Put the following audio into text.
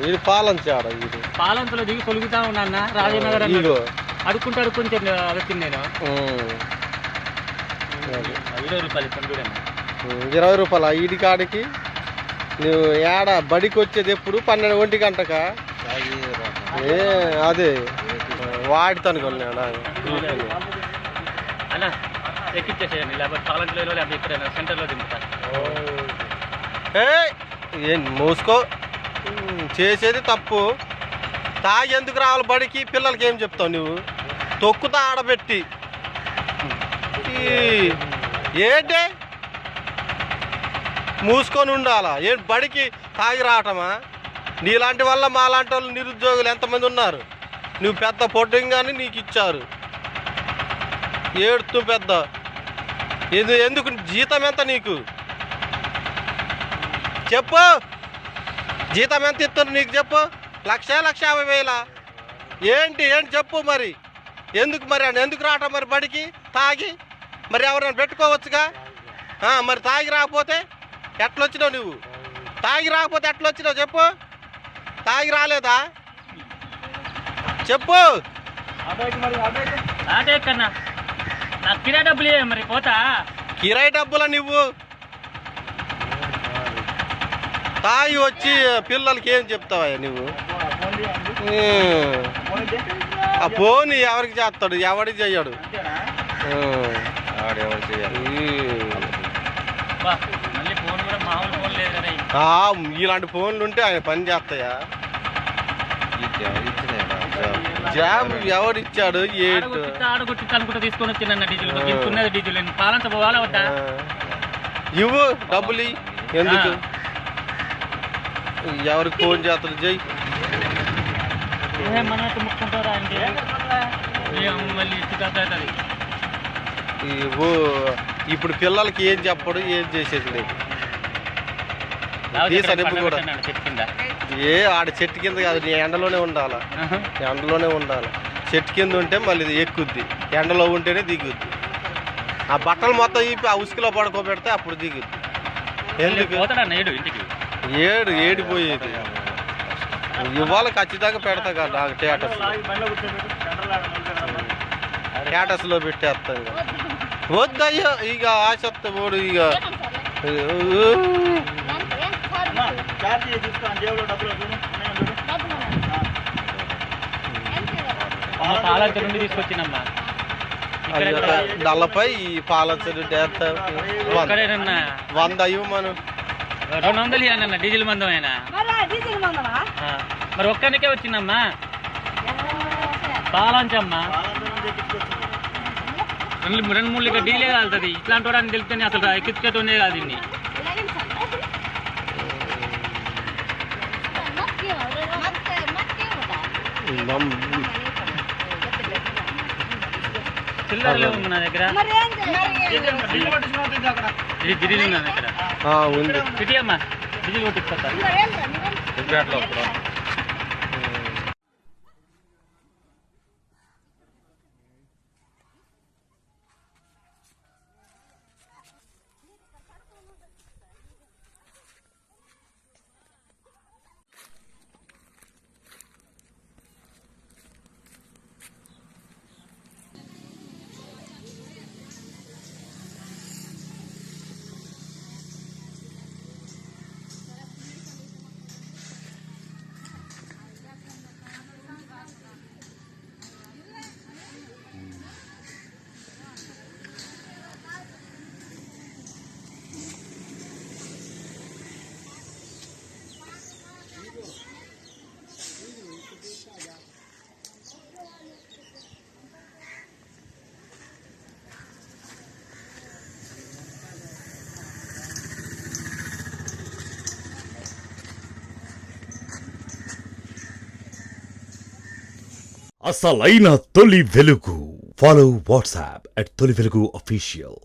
ఇది పాలంచాడ ఇది పాలంతలో దిగి తొలుగుతా ఉన్నా రాజనగర్ అడుక్కుంటూ అడుక్కొని వచ్చింది నేను 20 రూపాయలు పండుగ 20 రూపాయలు ఈడి కాడికి నువ్వు ఏడ బడికి వచ్చేది ఎప్పుడు 12 ఒంటి గంటకా అదే వాడితాను కొన్నాడా అన్న ఎక్కిచ్చేసేయండి లేకపోతే పాలంతలో లేకపోతే ఇక్కడ సెంటర్లో దింపుతా ఏం మూసుకో చేసేది తప్పు తాగి ఎందుకు రావాలి బడికి పిల్లలకి ఏం చెప్తావు నువ్వు తొక్కుతా ఆడబెట్టి ఏంటి మూసుకొని ఉండాలా ఏంటి బడికి తాగి రావటమా నీలాంటి వల్ల మాలాంటి వాళ్ళు నిరుద్యోగులు ఎంతమంది ఉన్నారు నువ్వు పెద్ద పొట్టింగాని నీకు ఇచ్చారు ఏడుతూ పెద్ద ఎందుకు జీతం ఎంత నీకు చెప్పు జీతం ఎంత ఇస్తారు నీకు చెప్పు 1,50,000 ఏంటి చెప్పు మరి ఎందుకు ఎందుకు రావటం మరి బడికి తాగి మరి ఎవరైనా పెట్టుకోవచ్చుగా మరి తాగి రాకపోతే ఎట్లొచ్చినావు నువ్వు తాగి రాకపోతే ఎట్లొచ్చినావు చెప్పు తాగి రాలేదా చెప్పు కిరాయి డబ్బులు మరి పోతా కిరాయి డబ్బులా నువ్వు తాగి వచ్చి పిల్లలకి ఏం చెప్తావా నువ్వు ఆ ఫోన్ ఎవరికి చేస్తాడు ఎవరికి చెయ్యడు ఇలాంటి ఫోన్లు ఉంటే ఆయన పని చేస్తాయా జాబ్ ఎవరిచ్చాడు తీసుకొని వచ్చిన డీజిల్ పాలంత పోవాలా వద్దా ఇవ్వు డబ్బులు ఎందుకు ఎవరికి ఫోన్ చేస్తాడు జై మనకు ముక్కుంటారా అంటే మళ్ళీ ఇప్పుడు పిల్లలకి ఏం చెప్పడు ఏం చేసేది లేదు కూడా ఆడ చెట్టు కింద కాదు నీ ఎండలోనే ఉండాలా చెట్టు కింద ఉంటే మళ్ళీ ఇది ఎక్కుద్ది ఎండలో ఉంటేనే దిగుద్ది ఆ బట్టలు మొత్తం ఆ ఉసుకులో పడుకోబెడితే అప్పుడు దిగుద్ది ఎందుకు ఏడిపోయేది ఇవాళ ఖచ్చితంగా పెడతా కదా నాకు స్టేటస్లో పెట్టేస్తాను వద్దయ్యా ఇక ఆసక్తి పోడు ఇక తీసుకొచ్చినమ్మా నల్లపై ఈ పాలసరి 100 అయ్యో మనం 200 ఇవ్వనన్న డీజిల్ మందం అయినా మరి ఒక్కనికే వచ్చిందమ్మా పాలంచమ్మా 2-3 లీటర్ డీలే కాలుతుంది ఇట్లాంటి వాడని తెలిస్తేనే అసలు ఎక్కించుకేటోనే కాదు ఇన్ని చిల్లర లేవు నా దగ్గర డీజిల్ ఉంది నా దగ్గర సిటీ అమ్మా డీజిల్ కొట్టిస్తా అసలైన తొలి వెలుగు. ఫాలో వాట్సాప్ @తొలి వెలుగు official.